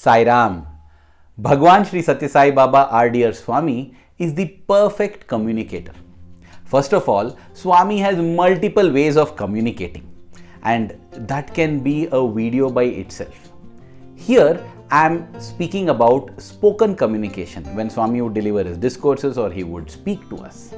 Sai Ram. Bhagawan Shri Sathya Sai Baba, our dear Swami, is the perfect communicator. First of all, Swami has multiple ways of communicating, and that can be a video by itself. Here I am speaking about spoken communication, when Swami would deliver his discourses or he would speak to us.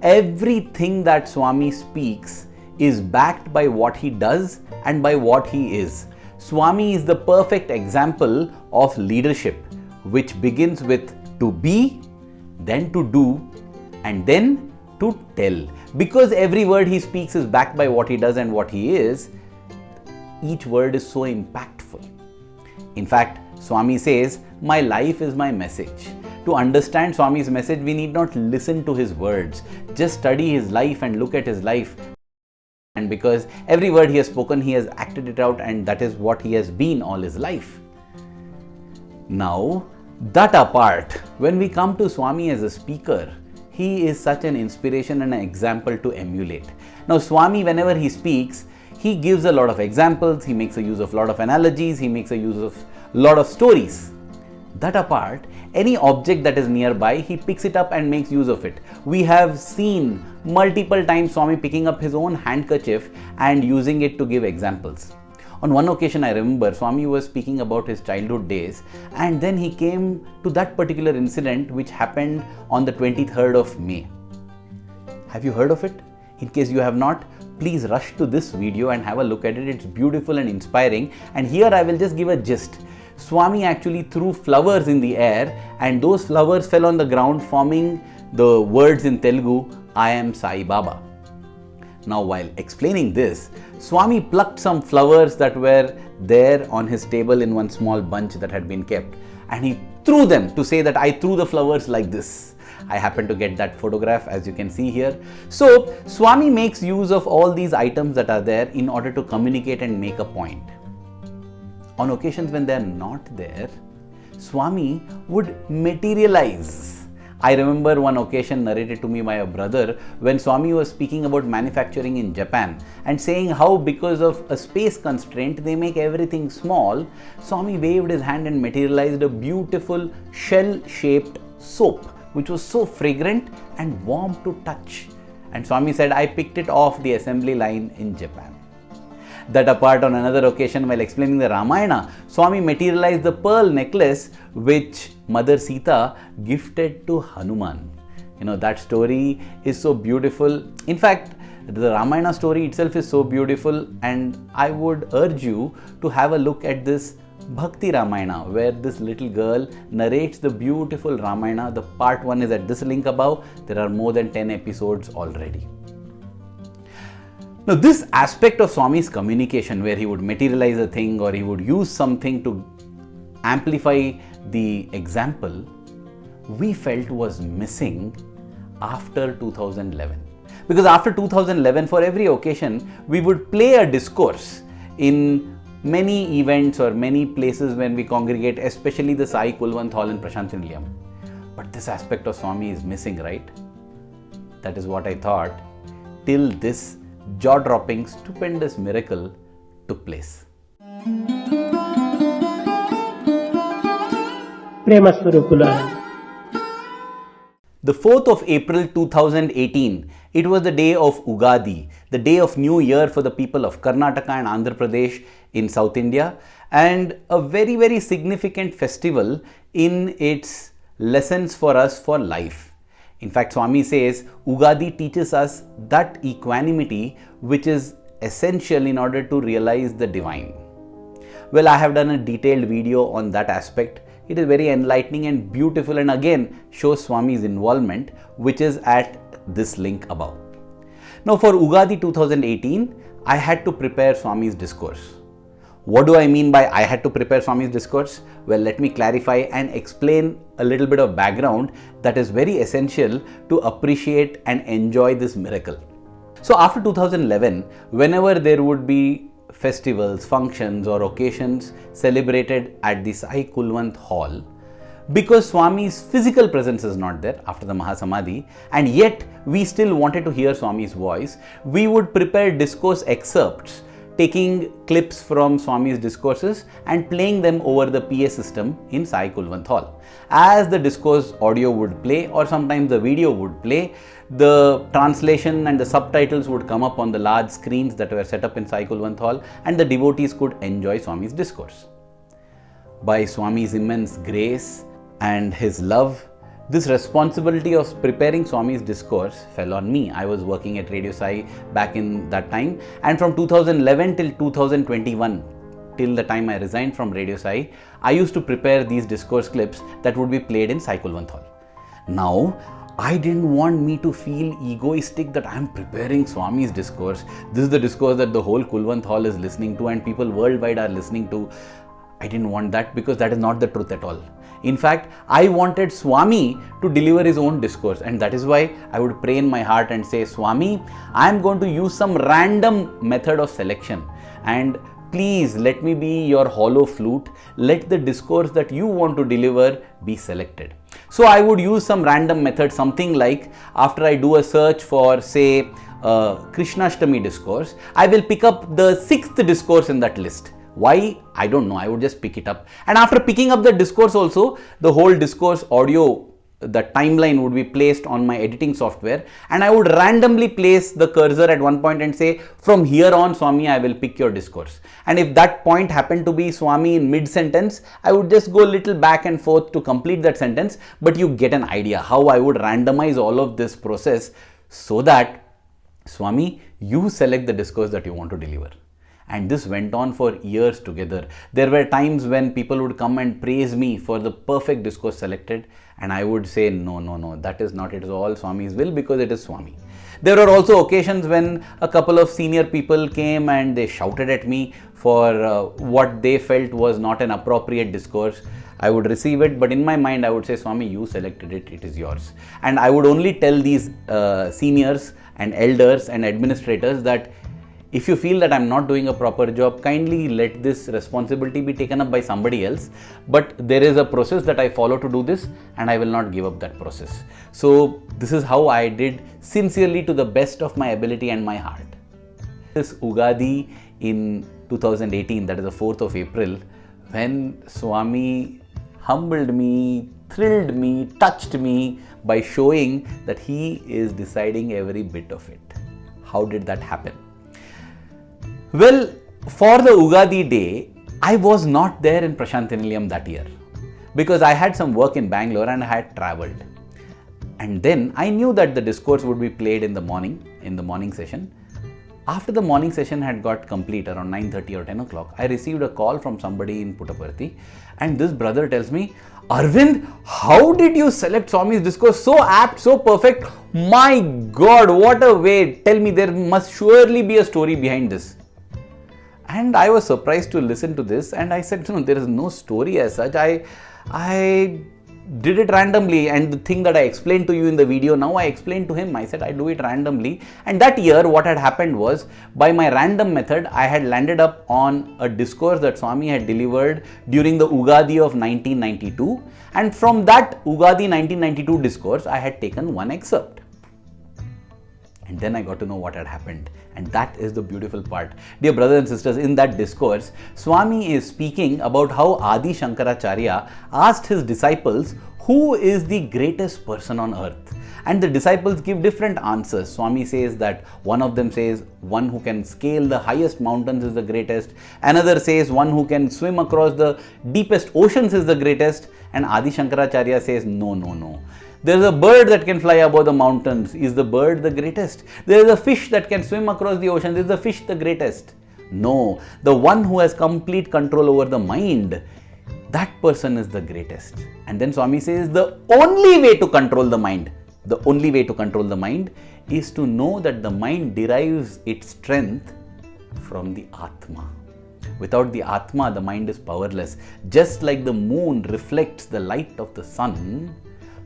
Everything that Swami speaks is backed by what he does and by what he is. Swami is the perfect example of leadership, which begins with to be, then to do, and then to tell. Because every word he speaks is backed by what he does and what he is, each word is so impactful. In fact, Swami says, "My life is my message." To understand Swami's message, we need not listen to his words. Just study his life and look at his life. And because every word he has spoken, he has acted it out, and that is what he has been all his life. Now, that apart, when we come to Swami as a speaker, he is such an inspiration and an example to emulate. Now, Swami, whenever he speaks, he gives a lot of examples, he makes a use of a lot of analogies, he makes a use of a lot of stories. That apart, any object that is nearby, he picks it up and makes use of it. We have seen multiple times Swami picking up his own handkerchief and using it to give examples. On one occasion, I remember Swami was speaking about his childhood days, and then he came to that particular incident which happened on the 23rd of May. Have you heard of it? In case you have not, please rush to this video and have a look at it. It's beautiful and inspiring, and here I will just give a gist. Swami actually threw flowers in the air, and those flowers fell on the ground, forming the words in Telugu, "I am Sai Baba." Now, while explaining this, Swami plucked some flowers that were there on his table in one small bunch that had been kept, and he threw them to say that I threw the flowers like this. I happen to get that photograph, as you can see here. So, Swami makes use of all these items that are there in order to communicate and make a point. On occasions when they are not there, Swami would materialize. I remember one occasion narrated to me by a brother when Swami was speaking about manufacturing in Japan and saying how because of a space constraint they make everything small. Swami waved his hand and materialized a beautiful shell-shaped soap which was so fragrant and warm to touch. And Swami said, "I picked it off the assembly line in Japan." That apart, on another occasion while explaining the Ramayana, Swami materialized the pearl necklace which Mother Sita gifted to Hanuman. You know, that story is so beautiful. In fact, the Ramayana story itself is so beautiful, and I would urge you to have a look at this Bhakti Ramayana, where this little girl narrates the beautiful Ramayana. The part 1 is at this link above. There are more than 10 episodes already. Now, this aspect of Swami's communication, where he would materialize a thing or he would use something to amplify the example, we felt was missing after 2011. Because after 2011, for every occasion, we would play a discourse in many events or many places when we congregate, especially the Sai Kulwant Hall in Prashanthi Nilayam. But this aspect of Swami is missing, right? That is what I thought, till this jaw-dropping, stupendous miracle took place. The 4th of April 2018, it was the day of Ugadi, the day of New Year for the people of Karnataka and Andhra Pradesh in South India, and a very, very significant festival in its lessons for us for life. In fact, Swami says Ugadi teaches us that equanimity which is essential in order to realize the divine. Well, I have done a detailed video on that aspect. It is very enlightening and beautiful, and again shows Swami's involvement, which is at this link above. Now, for Ugadi 2018, I had to prepare Swami's discourse. What do I mean by I had to prepare Swami's discourse? Well, let me clarify and explain a little bit of background that is very essential to appreciate and enjoy this miracle. So after 2011, whenever there would be festivals, functions or occasions celebrated at the Sai Kulwant Hall, because Swami's physical presence is not there after the Mahasamadhi, and yet we still wanted to hear Swami's voice, we would prepare discourse excerpts taking clips from Swami's discourses and playing them over the PA system in Sai Kulwant Hall. As the discourse audio would play, or sometimes the video would play, the translation and the subtitles would come up on the large screens that were set up in Sai Kulwant Hall, and the devotees could enjoy Swami's discourse. By Swami's immense grace and his love, this responsibility of preparing Swami's discourse fell on me. I was working at Radio Sai back in that time, and from 2011 till 2021, till the time I resigned from Radio Sai, I used to prepare these discourse clips that would be played in Sai Kulwant Hall. Now, I didn't want me to feel egoistic that I am preparing Swami's discourse. This is the discourse that the whole Kulwant Hall is listening to and people worldwide are listening to. I didn't want that, because that is not the truth at all. In fact, I wanted Swami to deliver his own discourse, and that is why I would pray in my heart and say, Swami, I am going to use some random method of selection, and please let me be your hollow flute. Let the discourse that you want to deliver be selected. So I would use some random method, something like, after I do a search for, say, Krishnashtami discourse, I will pick up the 6th discourse in that list. Why? I don't know. I would just pick it up. And after picking up the discourse also, the whole discourse audio, the timeline would be placed on my editing software, and I would randomly place the cursor at one point and say, from here on, Swami, I will pick your discourse. And if that point happened to be Swami in mid-sentence, I would just go a little back and forth to complete that sentence. But you get an idea how I would randomize all of this process so that, Swami, you select the discourse that you want to deliver. And this went on for years together. There were times when people would come and praise me for the perfect discourse selected, and I would say, no, that is not, it is all Swami's will, because it is Swami. There were also occasions when a couple of senior people came and they shouted at me for what they felt was not an appropriate discourse. I would receive it, but in my mind I would say, Swami, you selected it, it is yours. And I would only tell these seniors and elders and administrators that if you feel that I'm not doing a proper job, kindly let this responsibility be taken up by somebody else. But there is a process that I follow to do this, and I will not give up that process. So this is how I did, sincerely, to the best of my ability and my heart. This Ugadi in 2018, that is the 4th of April, when Swami humbled me, thrilled me, touched me by showing that he is deciding every bit of it. How did that happen? Well, for the Ugadi day, I was not there in Prashantinilayam that year, because I had some work in Bangalore and I had travelled. And then I knew that the discourse would be played in the morning session. After the morning session had got complete around 9:30 or 10 o'clock, I received a call from somebody in Puttaparthi, and this brother tells me, Arvind, how did you select Swami's discourse? So apt, so perfect. My God, what a way. Tell me, there must surely be a story behind this. And I was surprised to listen to this, and I said, no, there is no story as such. I did it randomly, and the thing that I explained to you in the video, now I explained to him. I said I do it randomly. And that year what had happened was, by my random method, I had landed up on a discourse that Swami had delivered during the Ugadi of 1992, and from that Ugadi 1992 discourse I had taken one excerpt. And then I got to know what had happened. And that is the beautiful part. Dear brothers and sisters, in that discourse, Swami is speaking about how Adi Shankaracharya asked his disciples, who is the greatest person on earth? And the disciples give different answers. Swami says that one of them says, one who can scale the highest mountains is the greatest. Another says, one who can swim across the deepest oceans is the greatest. And Adi Shankaracharya says, no. There is a bird that can fly above the mountains. Is the bird the greatest? There is a fish that can swim across the ocean. Is the fish the greatest? No. The one who has complete control over the mind, that person is the greatest. And then Swami says the only way to control the mind, is to know that the mind derives its strength from the Atma. Without the Atma, the mind is powerless. Just like the moon reflects the light of the sun,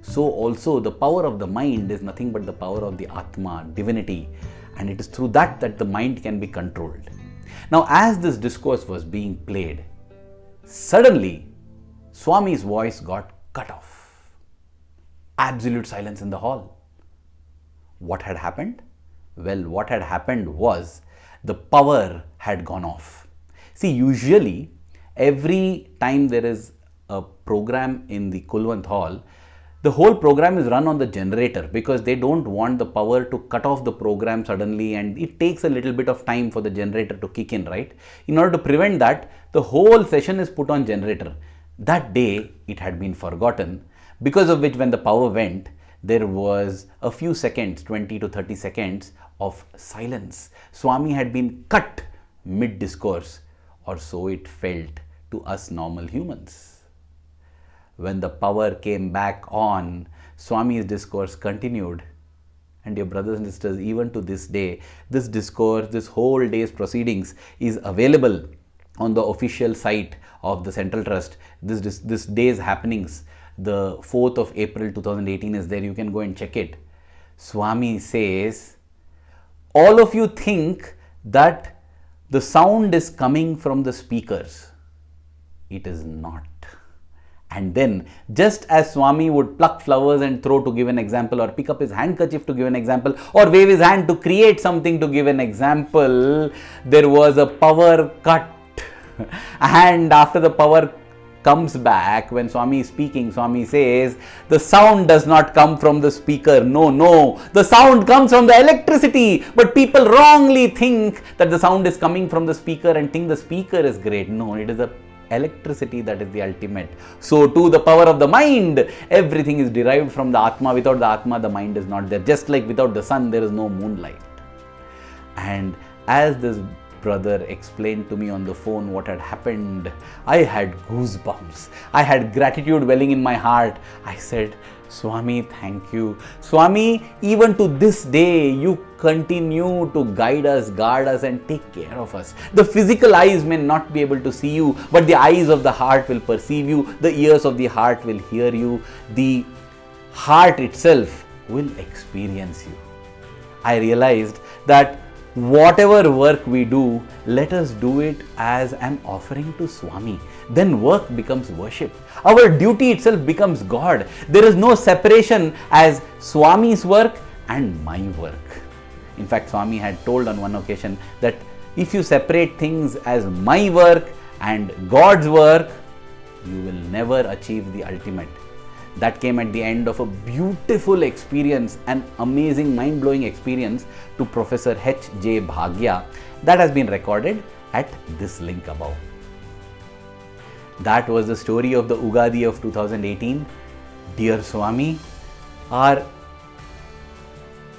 so also the power of the mind is nothing but the power of the Atma, divinity, and it is through that the mind can be controlled. Now, as this discourse was being played, suddenly Swami's voice got cut off. Absolute silence in the hall. What had happened? Well, what had happened was the power had gone off. See, usually every time there is a program in the Kulwant Hall, the whole program is run on the generator because they don't want the power to cut off the program suddenly, and it takes a little bit of time for the generator to kick in, right? In order to prevent that, the whole session is put on generator. That day it had been forgotten, because of which when the power went, there was a few seconds, 20 to 30 seconds of silence. Swami had been cut mid-discourse, or so it felt to us normal humans. When the power came back on, Swami's discourse continued. And dear brothers and sisters, even to this day, this discourse, this whole day's proceedings is available on the official site of the Central Trust. This day's happenings, the 4th of April 2018 is there. You can go and check it. Swami says, all of you think that the sound is coming from the speakers. It is not. And then, just as Swami would pluck flowers and throw to give an example, or pick up his handkerchief to give an example, or wave his hand to create something to give an example, there was a power cut. And after the power comes back, when Swami is speaking, Swami says, the sound does not come from the speaker. No, the sound comes from the electricity. But people wrongly think that the sound is coming from the speaker and think the speaker is great. No, it is the electricity that is the ultimate. So too the power of the mind. Everything is derived from the Atma. Without the Atma, the mind is not there. Just like without the sun, there is no moonlight. And as this brother explained to me on the phone what had happened, I had goosebumps. I had gratitude welling in my heart. I said, Swami, thank you. Swami, even to this day, you continue to guide us, guard us, and take care of us. The physical eyes may not be able to see you, but the eyes of the heart will perceive you. The ears of the heart will hear you. The heart itself will experience you. I realized that whatever work we do, let us do it as an offering to Swami. Then work becomes worship. Our duty itself becomes God. There is no separation as Swami's work and my work. In fact, Swami had told on one occasion that if you separate things as my work and God's work, you will never achieve the ultimate. That came at the end of a beautiful experience, an amazing, mind-blowing experience to Professor H.J. Bhagya that has been recorded at this link above. That was the story of the Ugadi of 2018. Dear Swami, our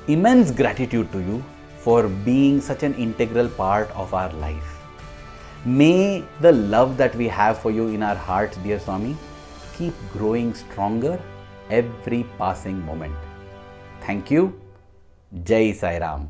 immense gratitude to you for being such an integral part of our life. May the love that we have for you in our hearts, dear Swami, keep growing stronger every passing moment. Thank you. Jai Sai Ram.